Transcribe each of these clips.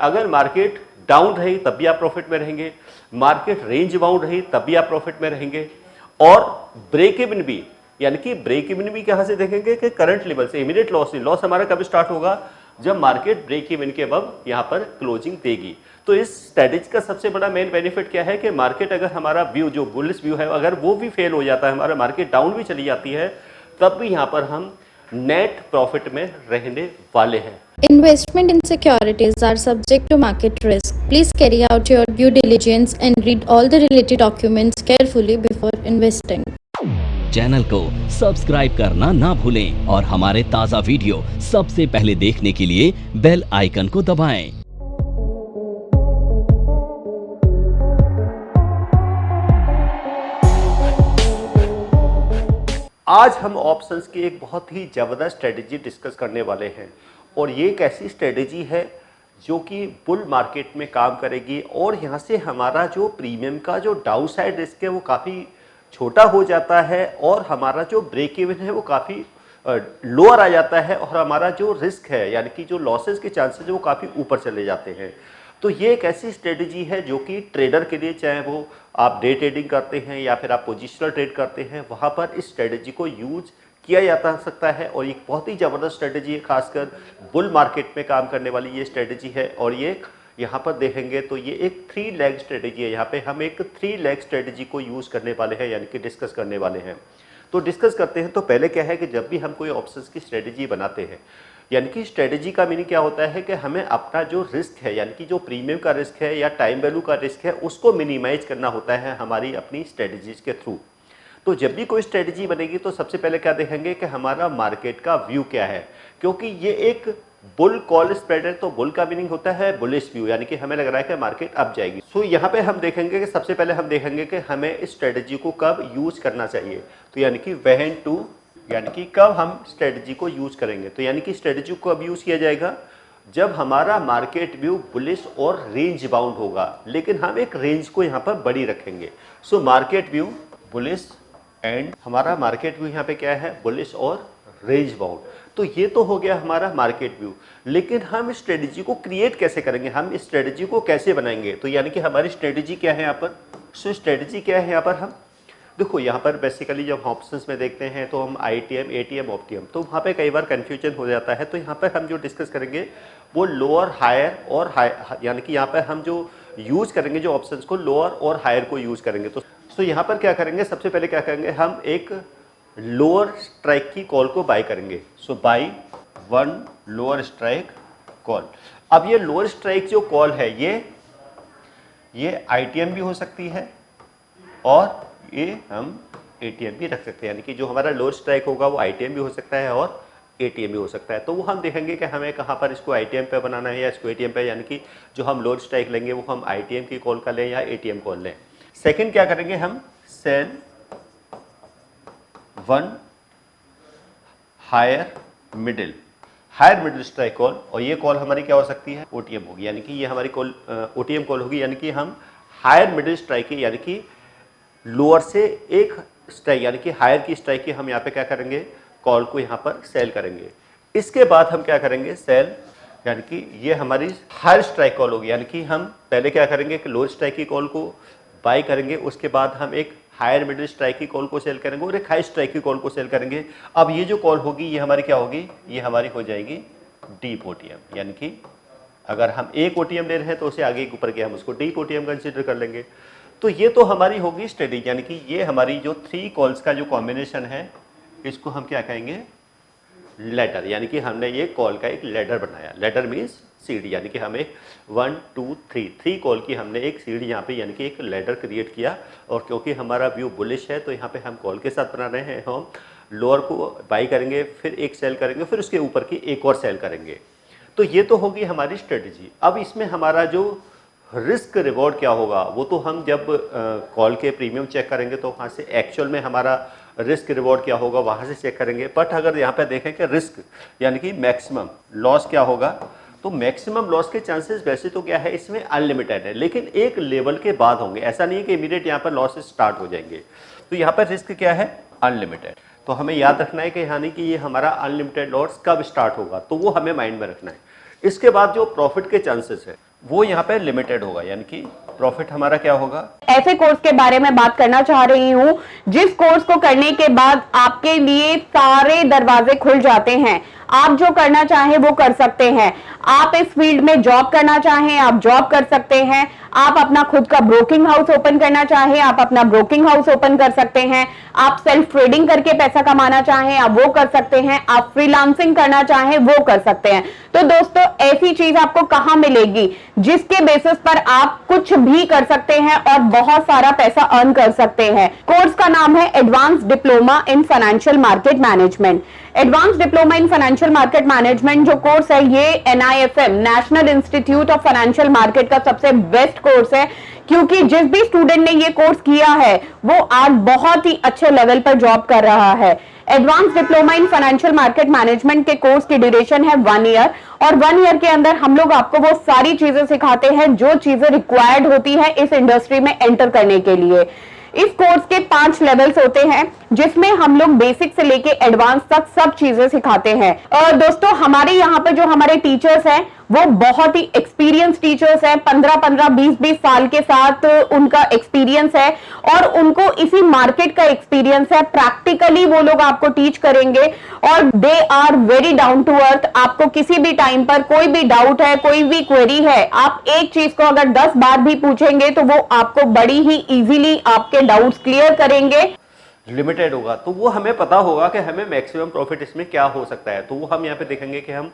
अगर market down रही तब भी आप प्रॉफिट में रहेंगे, मार्केट रेंज बाउंड रही तब भी आप प्रॉफिट में रहेंगे। और ब्रेक इवन भी, यानी कि ब्रेक इवन भी कहां से देखेंगे कि करंट लेवल से। इमीडिएट लॉस नहीं, लॉस हमारा कब स्टार्ट होगा, जब मार्केट ब्रेक इवन के अबव यहां पर क्लोजिंग देगी। तो इस स्ट्रेटेजी का सबसे बड़ा मेन बेनिफिट क्या है कि मार्केट अगर हमारा व्यू जो बुलिश व्यू है अगर वो भी फेल हो जाता है, हमारा मार्केट डाउन भी चली जाती है, तब भी यहां पर हम नेट प्रॉफिट में रहने वाले हैं। Investment in securities are subject to market risk. Please carry out your due diligence and read all the related documents carefully before investing. Channel को सब्सक्राइब करना ना भूलें और हमारे ताज़ा वीडियो सबसे पहले देखने के लिए बेल आइकन को दबाएं। आज हम ऑप्शंस की एक बहुत ही ज़बरदस्त स्ट्रेटेजी डिस्कस करने वाले हैं और ये एक ऐसी स्ट्रेटेजी है जो कि बुल मार्केट में काम करेगी और यहाँ से हमारा जो प्रीमियम का जो डाउन साइड रिस्क है वो काफ़ी छोटा हो जाता है और हमारा जो ब्रेक इवन है वो काफ़ी लोअर आ जाता है और हमारा जो रिस्क है यानी कि जो लॉसेस के चांसेस है वो काफ़ी ऊपर चले जाते हैं। तो ये एक ऐसी स्ट्रेटेजी है जो कि ट्रेडर के लिए, चाहे वो आप डे ट्रेडिंग करते हैं या फिर आप पोजिशनल ट्रेड करते हैं, वहाँ पर इस स्ट्रेटेजी को यूज किया जाता सकता है और एक बहुत ही ज़बरदस्त स्ट्रेटेजी है, खासकर बुल मार्केट में काम करने वाली ये स्ट्रेटेजी है। और ये यहाँ पर देखेंगे तो ये एक 3 लेग स्ट्रेटेजी है। यहाँ पे हम एक 3 लेग स्ट्रेटेजी को यूज़ करने वाले हैं, यानी कि डिस्कस करने वाले हैं। तो डिस्कस करते हैं। तो पहले क्या है कि जब भी हम कोई ऑप्शंस की स्ट्रेटेजी बनाते हैं, यानी कि स्ट्रेटेजी का मीनिंग क्या होता है कि हमें अपना जो रिस्क है, यानी कि जो प्रीमियम का रिस्क है या टाइम वैल्यू का रिस्क है, उसको मिनिमाइज करना होता है हमारी अपनी स्ट्रेटेजीज के थ्रू। तो जब भी कोई स्ट्रेटेजी बनेगी तो सबसे पहले क्या देखेंगे कि हमारा मार्केट का व्यू क्या है, क्योंकि ये एक बुल कॉल स्प्रेड है। तो बुल का मीनिंग होता है बुलिश व्यू, यानी कि हमें लग रहा है कि मार्केट अप जाएगी। सो यहाँ पे हम देखेंगे कि सबसे पहले हम देखेंगे कि हमें इस स्ट्रेटेजी को कब यूज करना चाहिए। तो यानी कि व्हेन टू, यानी कि कब हम स्ट्रेटेजी को यूज करेंगे। तो यानी कि स्ट्रेटेजी को कब यूज किया जाएगा, जब हमारा मार्केट व्यू बुलिश और रेंज बाउंड होगा, लेकिन हम एक रेंज को यहाँ पर बड़ी रखेंगे। So market view bullish and हमारा मार्केट व्यू यहाँ पे क्या है, बुलिश और रेंज बाउंड। तो ये तो हो गया हमारा मार्केट व्यू, लेकिन हम इस स्ट्रेटेजी को क्रिएट कैसे करेंगे, हम इस स्ट्रेटेजी को कैसे बनाएंगे। तो यानी कि हमारी स्ट्रेटेजी क्या है यहाँ पर। सो स्ट्रेटेजी क्या है यहाँ पर, हम देखो यहाँ पर बेसिकली जब ऑप्शंस में देखते हैं तो हम ITM, ATM, ऑप्टियम, तो वहाँ पे कई बार कन्फ्यूजन हो जाता है। तो यहाँ पर हम जो डिस्कस करेंगे वो लोअर हायर और हाई, यानी कि यहाँ पर हम जो यूज करेंगे जो ऑप्शंस को लोअर और हायर को यूज करेंगे। तो यहाँ पर क्या करेंगे, सबसे पहले क्या करेंगे, हम एक लोअर स्ट्राइक की कॉल को बाय करेंगे। सो बाय 1 लोअर स्ट्राइक कॉल। अब ये लोअर स्ट्राइक जो कॉल है ये ITM भी हो सकती है और ये हम ATM भी रख सकते हैं, यानी कि जो हमारा लोअर स्ट्राइक होगा वो ITM भी हो सकता है और ATM भी हो सकता है। तो वो हम देखेंगे कि हमें कहाँ पर इसको ITM पे बनाना है या इसको ATM पे, यानी कि जो हम लोअर स्ट्राइक लेंगे वो हम ITM की कॉल का लें या ATM कॉल लें। सेकंड क्या करेंगे, हम sell 1 higher middle strike call, और ये कॉल हमारी क्या हो सकती है, OTM होगी, यानी कि ये हमारी कॉल OTM कॉल होगी। यानी कि हम हायर मिडिल स्ट्राइक की, यानी कि लोअर से एक स्ट्राइक, यानी कि हायर की स्ट्राइक की हम यहाँ पे क्या करेंगे, कॉल को यहाँ पर सेल करेंगे। इसके बाद हम क्या करेंगे, सेल, यानी कि ये हमारी हायर स्ट्राइक कॉल होगी। यानी कि हम पहले क्या करेंगे कि लोअर स्ट्राइक की कॉल को बाय करेंगे, उसके बाद हम एक हायर मिडिल स्ट्राइक की कॉल को सेल करेंगे और एक हाई स्ट्राइक की कॉल को सेल करेंगे। अब ये जो कॉल होगी ये हमारी क्या होगी, ये हमारी हो जाएगी डीप OTM, यानी कि अगर हम एक OTM ले रहे हैं तो उसे आगे ऊपर के हम उसको डीप OTM कंसिडर कर लेंगे। तो ये तो हमारी होगी स्ट्रेटेजी, यानी कि ये हमारी जो 3 कॉल्स का जो कॉम्बिनेशन है इसको हम क्या कहेंगे, लेडर, यानी कि हमने ये कॉल का एक लेडर बनाया। लेडर मीन्स सीढ़ी, यानी कि हमें 1 2 3 कॉल की हमने एक सीढ़ी यहाँ पे, यानी कि एक लेडर क्रिएट किया। और क्योंकि हमारा व्यू बुलिश है तो यहाँ पे हम कॉल के साथ बना रहे हैं, हम लोअर को बाई करेंगे, फिर एक सेल करेंगे, फिर उसके ऊपर की एक और सेल करेंगे। तो ये तो होगी हमारी स्ट्रेटेजी। अब इसमें हमारा जो रिस्क रिवॉर्ड क्या होगा वो तो हम जब कॉल के प्रीमियम चेक करेंगे तो वहाँ से एक्चुअल में हमारा रिस्क रिवॉर्ड क्या होगा वहाँ से चेक करेंगे। बट अगर यहाँ पे देखें कि रिस्क यानी कि मैक्सिमम लॉस क्या होगा, तो मैक्सिमम लॉस के चांसेस वैसे तो क्या है इसमें अनलिमिटेड है, लेकिन एक लेवल के बाद होंगे। ऐसा नहीं है कि इमीडिएट यहाँ पर लॉसेस स्टार्ट हो जाएंगे। तो यहाँ पर रिस्क क्या है, अनलिमिटेड। तो हमें याद रखना है कि यानी कि ये हमारा अनलिमिटेड लॉस कब स्टार्ट होगा, तो वो हमें माइंड में रखना है। इसके बाद जो प्रॉफिट के चांसेस है वो यहाँ पे लिमिटेड होगा, यानी कि प्रॉफिट हमारा क्या होगा। ऐसे कोर्स के बारे में बात करना चाह रही हूं जिस कोर्स को करने के बाद आपके लिए सारे दरवाजे खुल जाते हैं, आप जो करना चाहें वो कर सकते हैं। आप इस फील्ड में जॉब करना चाहें आप जॉब कर सकते हैं, आप अपना खुद का ब्रोकिंग हाउस ओपन करना चाहें आप अपना ब्रोकिंग हाउस ओपन कर सकते हैं, आप सेल्फ ट्रेडिंग करके पैसा कमाना चाहें आप वो कर सकते हैं, आप फ्रीलांसिंग करना चाहें वो कर सकते हैं। तो दोस्तों ऐसी चीज आपको कहां मिलेगी जिसके बेसिस पर आप कुछ भी कर सकते हैं और बहुत सारा पैसा अर्न कर सकते हैं। कोर्स का नाम है advance diploma in financial market management. Advance diploma in financial market management जो कोर्स है ये NIFM national institute of financial market का सबसे बेस्ट कोर्स है, क्योंकि जिस भी स्टूडेंट ने ये कोर्स किया है वो आज बहुत ही अच्छे लेवल पर जॉब कर रहा है। Advance diploma in financial market management के कोर्स की ड्यूरेशन है 1 ईयर और 1 ईयर के अंदर हम लोग आपको वो सारी चीजें सिखाते हैं जो चीजें रिक्वायर्ड होती है इस इंडस्ट्री में एंटर करने के लिए। इस कोर्स के 5 लेवल्स होते हैं जिसमें हम लोग बेसिक से लेके एडवांस तक सब चीजें सिखाते हैं। और दोस्तों हमारे यहाँ पे जो हमारे टीचर्स हैं वो बहुत ही एक्सपीरियंस टीचर्स हैं, 15-15 20-20 साल के साथ उनका एक्सपीरियंस है और उनको इसी मार्केट का एक्सपीरियंस है। प्रैक्टिकली वो लोग आपको टीच करेंगे और they are very down to earth. आपको किसी भी टाइम पर कोई भी डाउट है कोई भी क्वेरी है, आप एक चीज को अगर 10 बार भी पूछेंगे तो वो आपको बड़ी ही इजीली आपके डाउट्स क्लियर करेंगे। लिमिटेड होगा तो वो हमें पता होगा कि हमें मैक्सिमम प्रॉफिट इसमें क्या हो सकता है, तो वो हम यहाँ पे देखेंगे कि हम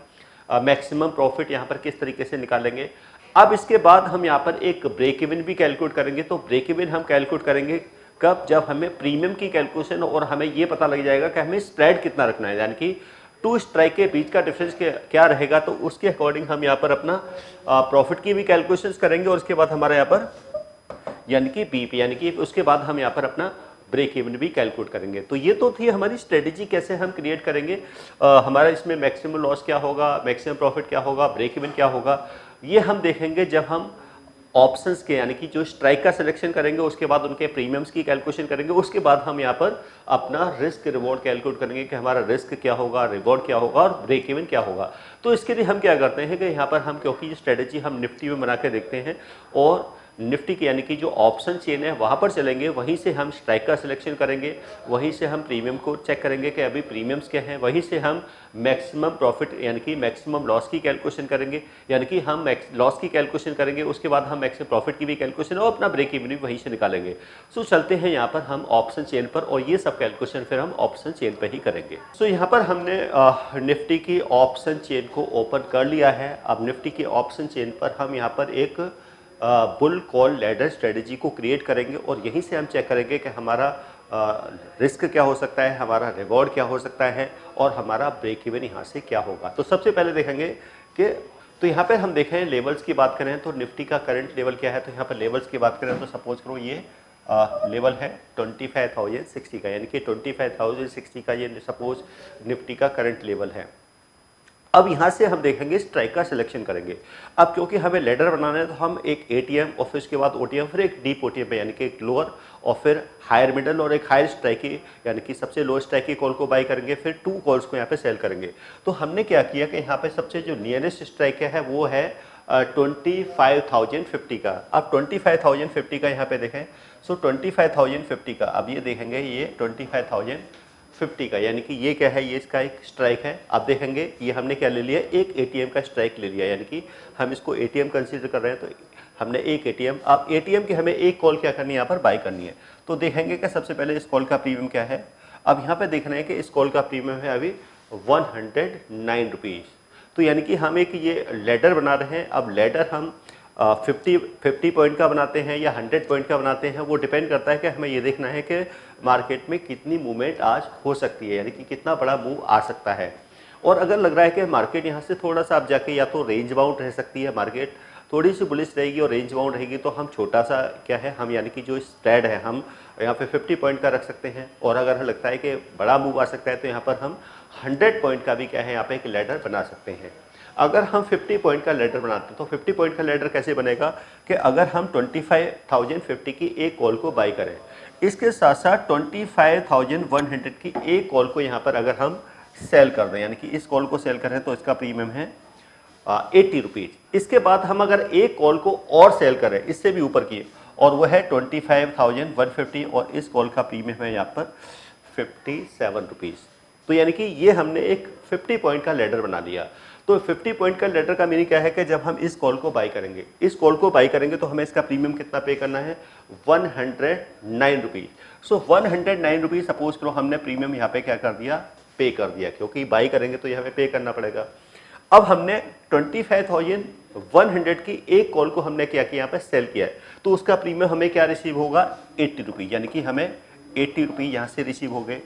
मैक्सिमम प्रॉफिट यहाँ पर किस तरीके से निकालेंगे। अब इसके बाद हम यहाँ पर एक ब्रेक इवन भी कैलकुलेट करेंगे। तो ब्रेक इवन हम कैलकुलेट करेंगे कब, जब हमें प्रीमियम की कैलकुलेशन और हमें ये पता लग जाएगा कि हमें स्प्रेड कितना रखना है, यानी कि 2 स्ट्राइक के बीच का डिफरेंस क्या रहेगा। तो उसके अकॉर्डिंग हम यहाँ पर अपना प्रॉफिट की भी कैलकुलेशन करेंगे और उसके बाद हमारा यहाँ पर यानी कि बीपी यानी कि उसके बाद हम यहाँ पर अपना ब्रेक इवन भी कैलकुलेट करेंगे। तो ये तो थी हमारी स्ट्रेटेजी कैसे हम क्रिएट करेंगे, हमारा इसमें मैक्सिमम लॉस क्या होगा, मैक्सिमम प्रॉफिट क्या होगा, ब्रेक इवन क्या होगा, ये हम देखेंगे जब हम ऑप्शंस के यानी कि जो स्ट्राइक का सिलेक्शन करेंगे, उसके बाद उनके प्रीमियम्स की कैलकुलेशन करेंगे, उसके बाद हम यहाँ पर अपना रिस्क रिवॉर्ड कैलकुलेट करेंगे कि हमारा रिस्क क्या होगा, रिवॉर्ड क्या होगा और ब्रेक इवन क्या होगा। तो इसके लिए हम क्या करते हैं कि यहाँ पर हम क्योंकि ये स्ट्रेटेजी हम निफ्टी में बना के देखते हैं और निफ्टी की यानी कि जो ऑप्शन चेन है वहाँ पर चलेंगे, वहीं से हम स्ट्राइक का सिलेक्शन करेंगे, वहीं से हम प्रीमियम को चेक करेंगे कि अभी प्रीमियम्स क्या हैं, वहीं से हम मैक्सिमम प्रॉफिट यानी कि मैक्सिमम लॉस की कैलकुलेशन करेंगे, यानी कि हम लॉस की कैलकुलेशन करेंगे, उसके बाद हम मैक्सिमम प्रॉफिट की भी कैलकुलेशन और अपना ब्रेक इवन भी वहीं से निकालेंगे। सो चलते हैं यहाँ पर हम ऑप्शन चेन पर और ये सब कैलकुलेशन फिर हम ऑप्शन चेन पर ही करेंगे। सो यहाँ पर हमने निफ्टी की ऑप्शन चेन को ओपन कर लिया है। अब निफ्टी की ऑप्शन चेन पर हम यहाँ पर एक बुल कॉल लैडर स्ट्रेटजी को क्रिएट करेंगे और यहीं से हम चेक करेंगे कि हमारा रिस्क क्या हो सकता है, हमारा रिवॉर्ड क्या हो सकता है और हमारा ब्रेक इवन यहाँ से क्या होगा। तो सबसे पहले देखेंगे कि तो यहाँ पे हम देखें लेवल्स की बात करें तो निफ्टी का करंट लेवल क्या है। तो यहाँ पर लेवल्स की बात करें तो सपोज करो ये लेवल है 25,060 का, यानी कि 25,060 का ये सपोज निफ्टी का करंट लेवल है। अब यहाँ से हम देखेंगे स्ट्राइक का सिलेक्शन करेंगे। अब क्योंकि हमें लेडर बनाना है तो हम एक एटीएम और फिर उसके बाद ओटीएम फिर एक डीप ओटीएम पे यानी कि एक लोअर और फिर हायर मिडल और एक हायर स्ट्राइक की यानी कि सबसे लो स्ट्राइक की कॉल को बाई करेंगे, फिर 2 कॉल्स को यहाँ पे सेल करेंगे। तो हमने क्या किया कि यहाँ पे सबसे जो नियरेस्ट स्ट्राइक है वो है 25,050 का। अब 25,050 का यहाँ पे देखें, सो 25,050 का अब ये देखेंगे ये 25,050 का यानी कि ये क्या है, ये इसका एक स्ट्राइक है। आप देखेंगे ये हमने क्या ले लिया, एक एटीएम का स्ट्राइक ले लिया, यानी कि हम इसको एटीएम कंसीडर कर रहे हैं। तो हमने एक एटीएम, अब एटीएम की हमें एक कॉल क्या करनी है, यहाँ पर बाय करनी है। तो देखेंगे कि सबसे पहले इस कॉल का प्रीमियम क्या है। अब यहाँ पे देख रहे हैं कि इस कॉल का प्रीमियम है अभी 109 रुपीज़। तो यानी कि हम एक ये लेडर बना रहे हैं। अब लेडर हम 50 पॉइंट का बनाते हैं या 100 पॉइंट का बनाते हैं, वो डिपेंड करता है कि हमें ये देखना है कि मार्केट में कितनी मूवमेंट आज हो सकती है, यानी कि कितना बड़ा मूव आ सकता है। और अगर लग रहा है कि मार्केट यहाँ से थोड़ा सा आप जाके या तो रेंज बाउंड रह सकती है, मार्केट थोड़ी सी बुलिश रहेगी और रेंज बाउंड रहेगी, तो हम छोटा सा क्या है, हम यानी कि जो स्प्रेड है हम यहाँ पे 50 पॉइंट का रख सकते हैं। और अगर हमें लगता है कि बड़ा मूव आ सकता है तो यहाँ पर हम 100 पॉइंट का भी क्या है यहाँ पे एक लेडर बना सकते हैं। अगर हम 50 पॉइंट का लेडर बनाते हैं तो 50 पॉइंट का लेडर कैसे बनेगा कि अगर हम 25,050 की एक कॉल को बाई करें, इसके साथ साथ 25,100 की एक कॉल को यहाँ पर अगर हम सेल कर दें, यानी कि इस कॉल को सेल करें तो इसका प्रीमियम है 80 रुपीज़। इसके बाद हम अगर एक कॉल को और सेल करें इससे भी ऊपर की, और वो है 25,150, और इस कॉल का प्रीमियम है यहाँ पर 57 रुपीज़। तो यानी कि ये हमने एक 50 पॉइंट का लेडर बना लिया। तो 50 पॉइंट का लेडर का मीनिंग क्या है कि जब हम इस कॉल को बाई करेंगे, तो हमें इसका प्रीमियम कितना पे करना है, 109 रुपीज़। सो 109 रुपीज़ सपोज करो हमने प्रीमियम यहाँ पे क्या कर दिया, पे कर दिया, क्योंकि बाई करेंगे तो ये हमें पे करना पड़ेगा। अब हमने 25,100 की एक कॉल को हमने क्या किया, यहाँ पे सेल किया है, तो उसका प्रीमियम हमें क्या रिसीव होगा, 80 रुपीज़, यानी कि हमें 80 रुपीज़ यहाँ से रिसीव हो गए।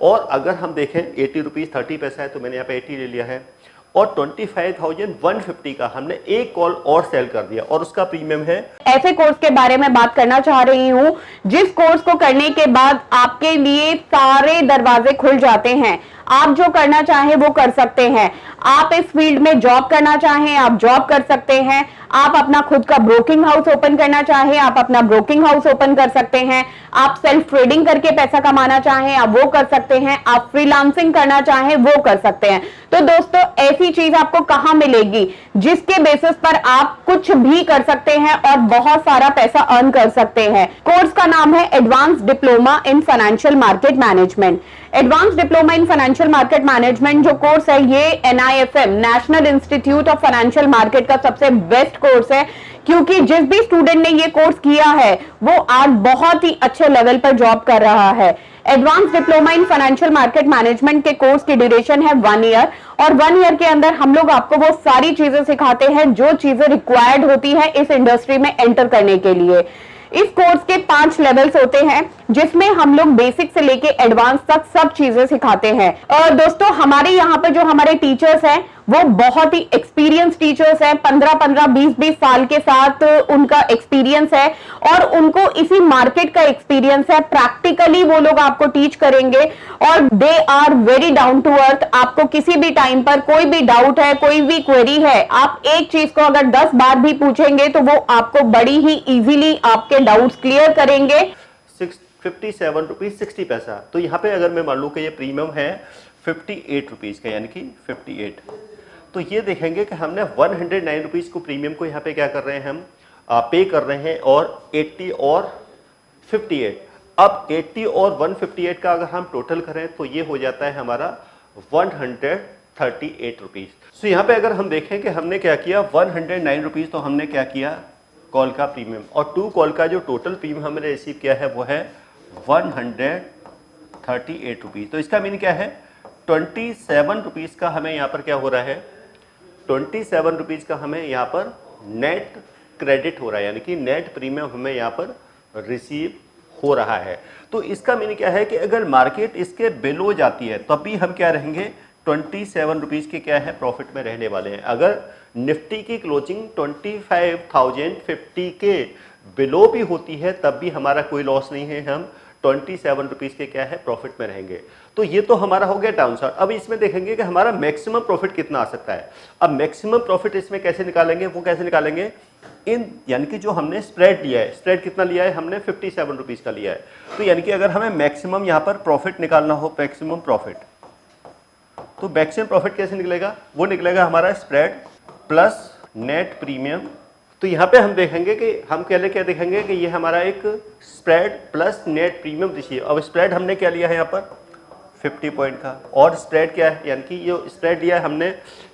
और अगर हम देखें 80 रुपीज़ 30 पैसा है, तो मैंने यहाँ पे 80 ले लिया है, और 25,150 का हमने एक कॉल और सेल कर दिया, और उसका प्रीमियम है। ऐसे कोर्स के बारे में बात करना चाह रही हूँ जिस कोर्स को करने के बाद आपके लिए सारे दरवाजे खुल जाते हैं। आप जो करना चाहें वो कर सकते हैं। आप इस फील्ड में जॉब करना चाहें, आप जॉब कर सकते हैं। आप अपना खुद का ब्रोकिंग हाउस ओपन करना चाहें, आप अपना ब्रोकिंग हाउस ओपन कर सकते हैं। आप सेल्फ ट्रेडिंग करके पैसा कमाना चाहें, आप वो कर सकते हैं। आप फ्रीलांसिंग करना चाहें, वो कर सकते हैं। तो दोस्तों, ऐसी चीज आपको कहां मिलेगी जिसके बेसिस पर आप कुछ भी कर सकते हैं और बहुत सारा पैसा अर्न कर सकते हैं। कोर्स का नाम है advance diploma in financial market management. Advance diploma in financial market management जो कोर्स है, ये NIFM national institute of financial market का सबसे बेस्ट कोर्स है, क्योंकि जिस भी स्टूडेंट ने ये कोर्स किया है वो आज बहुत ही अच्छे लेवल पर जॉब कर रहा है। Advance diploma in financial market management के कोर्स की ड्यूरेशन है 1 ईयर, और 1 ईयर के अंदर हम लोग आपको वो सारी चीजें सिखाते हैं जो चीजें रिक्वायर्ड होती है इस इंडस्ट्री में एंटर करने के लिए। इस कोर्स के 5 लेवल्स होते हैं, जिसमें हम लोग बेसिक से लेके एडवांस तक सब चीजें सिखाते हैं। और दोस्तों, हमारे यहाँ पे जो हमारे टीचर्स हैं वो बहुत ही एक्सपीरियंस टीचर्स हैं। 15-15, 20-20 साल के साथ उनका एक्सपीरियंस है, और उनको इसी मार्केट का एक्सपीरियंस है। प्रैक्टिकली वो लोग आपको टीच करेंगे, और they are very down to earth. आपको किसी भी टाइम पर कोई भी डाउट है, कोई भी क्वेरी है, आप एक चीज को अगर 10 बार भी पूछेंगे तो वो आपको बड़ी ही इजीली आपके डाउट्स क्लियर करेंगे। 57 रुपीज़ 60 पैसा। तो यहाँ पे अगर मैं मान लूँ कि ये प्रीमियम है 58 रुपीज़ का, यानी कि 58, तो ये देखेंगे कि हमने 109 रुपीज़ को प्रीमियम को यहाँ पे क्या कर रहे हैं, हम पे कर रहे हैं, और 80 और 58। अब 80 और 158 का अगर हम टोटल करें तो ये हो जाता है हमारा 138 रुपीज़। सो यहाँ पे अगर हम देखें कि हमने क्या किया, 109 रुपीज़ तो हमने क्या किया, कॉल का प्रीमियम, और 2 कॉल का जो टोटल प्रीमियम हमने रिसीव किया है वो है 138 रुपीज़। तो इसका मीनिंग क्या है, 27 रुपीज़ का हमें यहाँ पर क्या हो रहा है, 27 रुपीज़ का हमें यहाँ पर नेट क्रेडिट हो रहा है, यानी कि नेट प्रीमियम हमें यहाँ पर रिसीव हो रहा है। तो इसका मीनिंग क्या है कि अगर मार्केट इसके बिलो जाती है तब भी हम क्या रहेंगे, 27 रुपीज़ के क्या है, प्रॉफिट में रहने वाले हैं। अगर निफ्टी की क्लोजिंग 25,050 के बिलो भी होती है तब भी हमारा कोई लॉस नहीं है, हम 27 रुपीज़ के क्या है, प्रॉफिट में रहेंगे। तो ये तो हमारा हो गया डाउन साइड। अब इसमें देखेंगे कि हमारा मैक्सिमम प्रॉफिट कितना आ सकता है। अब मैक्सिमम प्रॉफिट इसमें कैसे निकालेंगे, वो कैसे निकालेंगे, यानी कि जो हमने स्प्रेड लिया है, स्प्रेड कितना लिया है हमने, 57 रुपीज़ का लिया है। तो यानी कि अगर हमें मैक्सिमम यहाँ पर प्रॉफिट निकालना हो, मैक्सिमम प्रॉफिट, तो मैक्सिमम प्रॉफिट कैसे निकलेगा, वो निकलेगा हमारा स्प्रेड प्लस नेट प्रीमियम। तो यहाँ पे हम देखेंगे कि हम क्या देखेंगे कि ये हमारा एक spread plus net premium receive. अब स्प्रेड हमने क्या लिया है यहाँ पर, 50 पॉइंट का, और स्प्रेड क्या है, यानी कि ये स्प्रेड लिया है हमने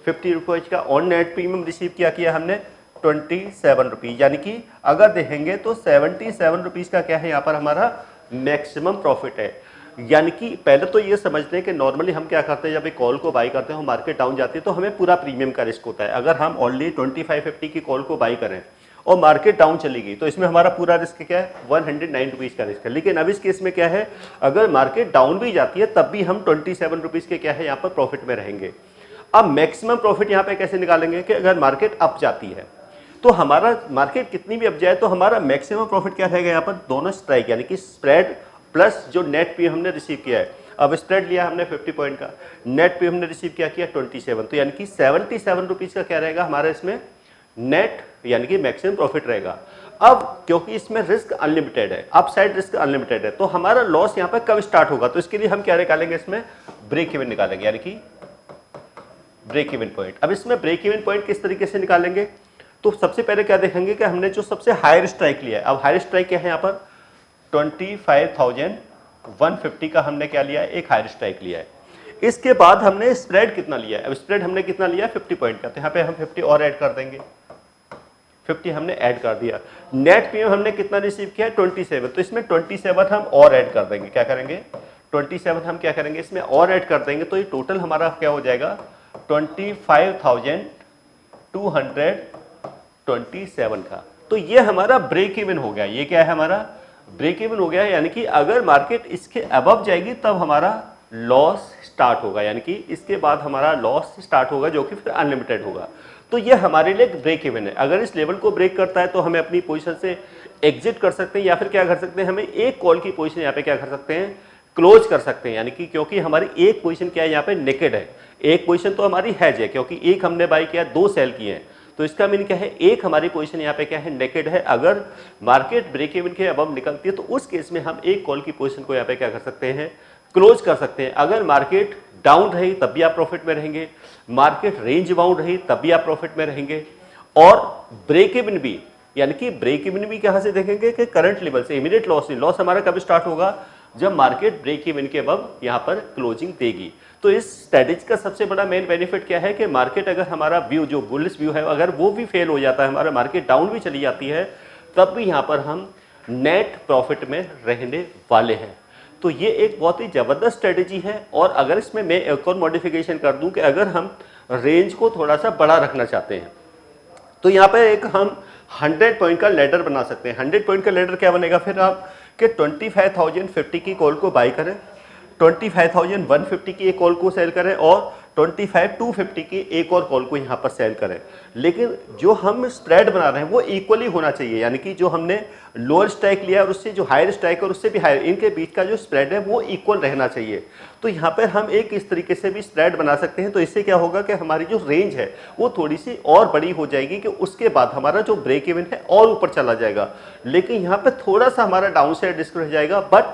50 रुपीज़ का, और नेट प्रीमियम रिसीव किया हमने 27 रुपीज़। यानी कि अगर देखेंगे तो 77 रुपीज़ का क्या है यहाँ पर हमारा मैक्सिमम प्रॉफिट है। यानी कि पहले तो ये समझते हैं कि नॉर्मली हम क्या करते हैं, जब एक कॉल को बाई करते हैं, मार्केट डाउन जाती है तो हमें पूरा प्रीमियम का रिस्क होता है। अगर हम ऑनली 2550 की कॉल को बाई करें और मार्केट डाउन चली गई तो इसमें हमारा पूरा रिस्क क्या है, 109 रुपीज़ का रिस्क है। लेकिन अब इस केस में क्या है, अगर मार्केट डाउन भी जाती है तब भी हम 27 रुपीज़ के क्या है यहाँ पर प्रॉफिट में रहेंगे। अब मैक्सिमम प्रॉफिट यहाँ पे कैसे निकालेंगे कि अगर मार्केट अप जाती है तो हमारा मार्केट कितनी भी अप जाए तो हमारा मैक्सिमम प्रॉफिट क्या रहेगा यहाँ पर, दोनों स्ट्राइक, यानी कि स्प्रेड प्लस जो नेट पे हमने रिसीव किया है। अब स्प्रेड लिया हमने 50 पॉइंट का, नेट पे हमने रिसीव किया 27, तो यानी कि 77 रुपीज़ का क्या रहेगा हमारा इसमें नेट, यानी कि मैक्सिमम प्रॉफिट रहेगा। अब क्योंकि इसमें रिस्क अनलिमिटेड है, अपसाइड रिस्क अनलिमिटेड है, तो हमारा लॉस यहाँ पर कब स्टार्ट होगा, तो इसके लिए हम क्या निकालेंगे, इसमें ब्रेक इवन निकालेंगे, यानी कि ब्रेक इवन पॉइंट। अब इसमें ब्रेक इवन पॉइंट किस तरीके से निकालेंगे, तो सबसे पहले क्या देखेंगे कि हमने जो सबसे हायर स्ट्राइक लिया है, अब हायर स्ट्राइक क्या है यहाँ पर 25,150 का हमने क्या लिया है, एक हायर स्ट्राइक लिया है। इसके बाद हमने स्प्रेड कितना लिया है, अब स्प्रेड हमने कितना लिया है 50 पॉइंट का, तो यहाँ पे हम 50 और ऐड कर देंगे, 50 हमने ऐड कर दिया। नेट पीएम हमने कितना रिसीव किया है 27, तो इसमें 27 हम और ऐड कर देंगे, क्या करेंगे 27 हम क्या करेंगे इसमें और ऐड कर देंगे, तो ये टोटल हमारा क्या हो जाएगा 25,227 का। तो ये हमारा ब्रेक इवन हो गया, ये क्या है हमारा ब्रेक इवन हो गया है, यानी कि अगर मार्केट इसके अबव जाएगी तब हमारा लॉस स्टार्ट होगा, यानी कि इसके बाद हमारा लॉस स्टार्ट होगा जो कि फिर अनलिमिटेड होगा। तो ये हमारे लिए ब्रेक इवन है। अगर इस लेवल को ब्रेक करता है तो हमें अपनी पोजीशन से एग्जिट कर सकते हैं, या फिर क्या कर सकते हैं, हमें एक कॉल की पोजीशन यहाँ पे क्या कर सकते हैं क्लोज कर सकते हैं, यानी कि क्योंकि हमारी एक पोजीशन क्या है यहाँ पे नेकेड है, एक पोजीशन तो हमारी हैज है, क्योंकि एक हमने बाई किया 2 सेल किए हैं, तो इसका मीन क्या है एक हमारी पोजीशन यहाँ पे क्या है नेकेड है। अगर मार्केट ब्रेक इवन के अबव निकलती है तो उस केस में हम एक कॉल की पोजीशन को यहाँ पे क्या कर सकते हैं क्लोज कर सकते हैं। अगर मार्केट डाउन रही तब भी आप प्रॉफिट में रहेंगे, मार्केट रेंज बाउंड रही तब भी आप प्रॉफिट में रहेंगे, और ब्रेक इवन भी, यानी कि ब्रेक इवन भी कहां से देखेंगे कि करंट लेवल से। इमीडिएट लॉस नहीं, लॉस हमारा कब स्टार्ट होगा जब मार्केट ब्रेक इवन के अबव यहां पर क्लोजिंग देगी। तो इस स्ट्रेटेजी का सबसे बड़ा मेन बेनिफिट क्या है कि मार्केट अगर हमारा व्यू जो बुलिश व्यू है अगर वो भी फेल हो जाता है, हमारा मार्केट डाउन भी चली जाती है, तब भी यहां पर हम नेट प्रॉफिट में रहने वाले हैं। तो ये एक बहुत ही ज़बरदस्त स्ट्रेटेजी है। और अगर इसमें मैं एक और मॉडिफिकेशन कर दूं कि अगर हम रेंज को थोड़ा सा बड़ा रखना चाहते हैं तो यहाँ पे एक हम 100 पॉइंट का लेडर बना सकते हैं। 100 पॉइंट का लेडर क्या बनेगा फिर आप कि 25,050 की कॉल को बाई करें, 25,150 की एक कॉल को सेल करें और 25,250 की एक और कॉल को यहाँ पर सेल करें। लेकिन जो हम स्प्रेड बना रहे हैं वो इक्वली होना चाहिए, यानी कि जो हमने लोअर स्ट्राइक लिया और उससे जो हायर स्ट्राइक और उससे भी हायर, इनके बीच का जो स्प्रेड है वो इक्वल रहना चाहिए। तो यहाँ पर हम एक इस तरीके से भी स्प्रेड बना सकते हैं। तो इससे क्या होगा कि हमारी जो रेंज है वो थोड़ी सी और बड़ी हो जाएगी कि उसके बाद हमारा जो ब्रेक इवन है और ऊपर चला जाएगा। लेकिन यहाँ पर थोड़ा सा हमारा डाउन साइड रिस्क रह जाएगा, बट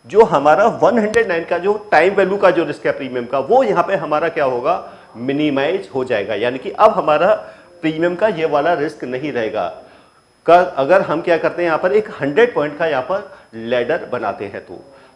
जो हमारा 109 का जो टाइम वैल्यू का जो रिस्क है प्रीमियम का, वो यहाँ पे हमारा क्या होगा मिनिमाइज हो जाएगा, यानी कि अब हमारा प्रीमियम का ये वाला रिस्क नहीं रहेगा। अगर हम क्या करते हैं यहाँ पर एक 100 पॉइंट का यहाँ पर लेडर बनाते हैं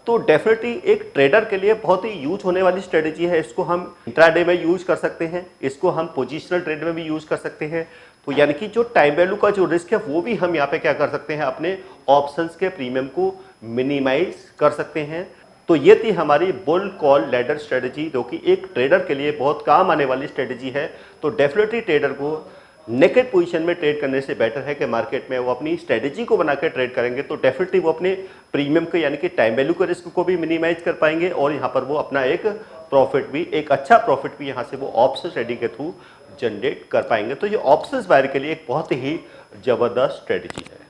तो डेफिनेटली एक ट्रेडर के लिए बहुत ही यूज होने वाली स्ट्रेटेजी है। इसको हम इंट्राडे में यूज कर सकते हैं, इसको हम पोजिशनल ट्रेड में भी यूज कर सकते हैं। तो यानी कि जो टाइम वैल्यू का जो रिस्क है वो भी हम यहाँ पे क्या कर सकते हैं अपने ऑप्शंस के प्रीमियम को मिनिमाइज कर सकते हैं। तो ये थी हमारी बुल कॉल लेडर स्ट्रेटेजी, जो कि एक ट्रेडर के लिए बहुत काम आने वाली स्ट्रेटेजी है। तो डेफिनेटली ट्रेडर को नेकेड पोजीशन में ट्रेड करने से बेटर है कि मार्केट में वो अपनी स्ट्रेटेजी को बनाकर ट्रेड करेंगे, तो डेफिनेटली वो अपने प्रीमियम को यानी कि टाइम वैल्यू के रिस्क को भी मिनिमाइज कर पाएंगे और यहाँ पर वो अपना एक प्रॉफिट भी, एक अच्छा प्रॉफिट भी यहाँ से वो ऑप्शन ट्रेडिंग के थ्रू जनरेट कर पाएंगे। तो ये ऑप्शंस बायर के लिए एक बहुत ही ज़बरदस्त स्ट्रेटेजी है।